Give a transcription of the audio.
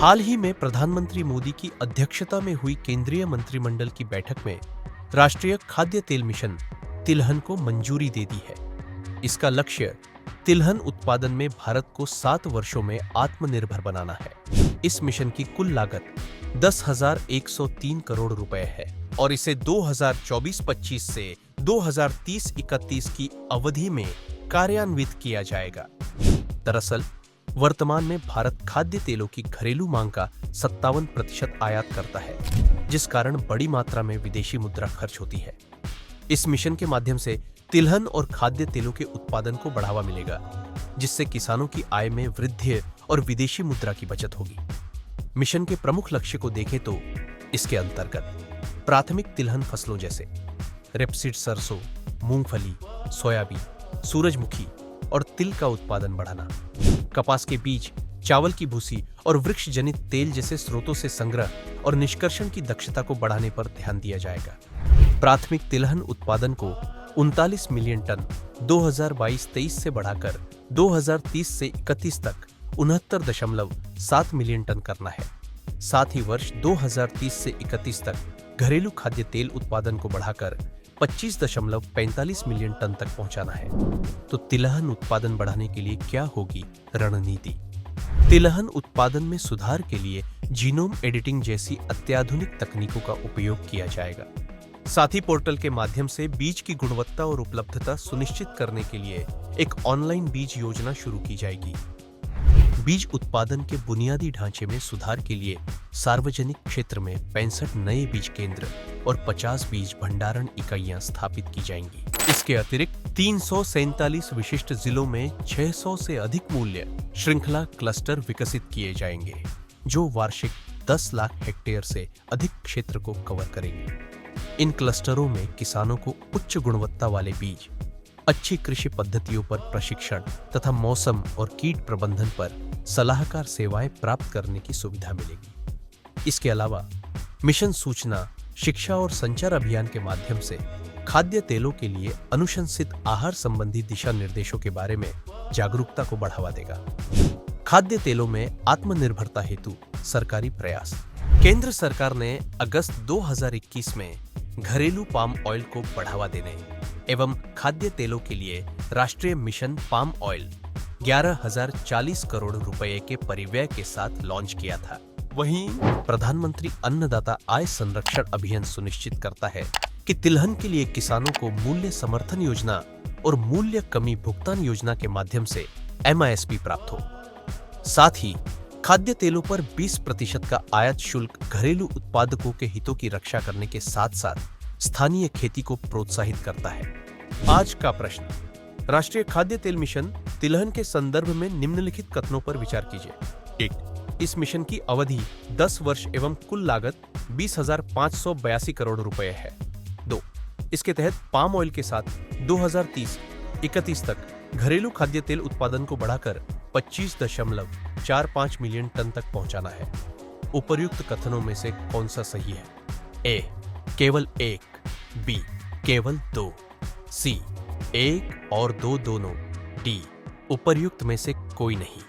हाल ही में प्रधानमंत्री मोदी की अध्यक्षता में हुई केंद्रीय मंत्रिमंडल की बैठक में राष्ट्रीय खाद्य तेल मिशन तिलहन को मंजूरी दे दी है। इसका लक्ष्य तिलहन उत्पादन में भारत को 7 वर्षों में आत्मनिर्भर बनाना है। इस मिशन की कुल लागत 10,103 करोड़ रुपए है और इसे 2024-25 से 2030-31 की अवधि में कार्यान्वित किया जाएगा। दरअसल वर्तमान में भारत खाद्य तेलों की घरेलू मांग का 57% आयात करता है, जिस कारण बड़ी मात्रा में विदेशी मुद्रा खर्च होती है। इस मिशन के माध्यम से तिलहन और खाद्य तेलों के उत्पादन को बढ़ावा मिलेगा, जिससे किसानों की आय में वृद्धि और विदेशी मुद्रा की बचत होगी। मिशन के प्रमुख लक्ष्य को देखें तो इसके अंतर्गत प्राथमिक तिलहन फसलों जैसे रेपसीड सरसों, मूंगफली, सोयाबीन, सूरजमुखी और तिल का उत्पादन बढ़ाना, कपास के बीज, चावल की भूसी और वृक्ष जनित तेल जैसे स्रोतों से संग्रह और निष्कर्षण की दक्षता को बढ़ाने पर ध्यान दिया जाएगा। प्राथमिक तिलहन उत्पादन को 39 मिलियन टन 2022-23 से बढ़ाकर 2030 से 31 तक 69.7 मिलियन टन करना है। साथ ही वर्ष 2030 से 31 तक घरेलू खाद्य तेल उत्पादन को बढ़ाकर 25.45 मिलियन टन तक पहुंचाना है। तो तिलहन उत्पादन बढ़ाने के लिए क्या होगी रणनीति? तिलहन उत्पादन में सुधार के लिए जीनोम एडिटिंग जैसी अत्याधुनिक तकनीकों का उपयोग किया जाएगा। साथ ही पोर्टल के माध्यम से बीज की गुणवत्ता और उपलब्धता सुनिश्चित करने के लिए एक ऑनलाइन बीज योजना शुरू की जाएगी। बीज उत्पादन के बुनियादी ढांचे में सुधार के लिए सार्वजनिक क्षेत्र में 65 नए बीज केंद्र और 50 बीज भंडारण इकाइयां स्थापित की जाएंगी। इसके अतिरिक्त 347 विशिष्ट जिलों में 600 से अधिक मूल्य श्रृंखला क्लस्टर विकसित किए जाएंगे, जो वार्षिक 10 लाख हेक्टेयर से अधिक क्षेत्र को कवर करेंगे। इन क्लस्टरों में किसानों को उच्च गुणवत्ता वाले बीज, अच्छी कृषि पद्धतियों पर प्रशिक्षण तथा मौसम और कीट प्रबंधन पर सलाहकार सेवाएं प्राप्त करने की सुविधा मिलेगी। इसके अलावा मिशन सूचना, शिक्षा और संचार अभियान के माध्यम से खाद्य तेलों के लिए अनुशंसित आहार संबंधी दिशा निर्देशों के बारे में जागरूकता को बढ़ावा देगा। खाद्य तेलों में आत्मनिर्भरता हेतु सरकारी प्रयास। केंद्र सरकार ने अगस्त 2021 में घरेलू पाम ऑयल को बढ़ावा देने एवं खाद्य तेलों के लिए राष्ट्रीय मिशन पाम ऑयल 11,040 करोड़ रुपए के परिव्यय के साथ लॉन्च किया था। वहीं प्रधानमंत्री अन्नदाता आय संरक्षण अभियान सुनिश्चित करता है कि तिलहन के लिए किसानों को मूल्य समर्थन योजना और मूल्य कमी भुगतान योजना के माध्यम से MISP प्राप्त हो। साथ ही खाद्य तेलों पर 20% का आयात शुल्क घरेलू उत्पादकों के हितों की रक्षा करने के साथ साथ स्थानीय खेती को प्रोत्साहित करता है। आज का प्रश्न, राष्ट्रीय खाद्य तेल मिशन तिलहन के संदर्भ में निम्नलिखित कथनों पर विचार कीजिए। 1. इस मिशन की अवधि 10 वर्ष एवं कुल लागत 20,582 करोड़ रुपए है। 2. इसके तहत पाम ऑयल के साथ 2030-31 तक घरेलू खाद्य तेल उत्पादन को बढ़ाकर 25.45 मिलियन टन तक पहुंचाना है। उपर्युक्त कथनों में से कौन सा सही है? A. केवल 1, B. केवल 2, C. 1 और 2 दोनों, D. उपर्युक्त में से कोई नहीं।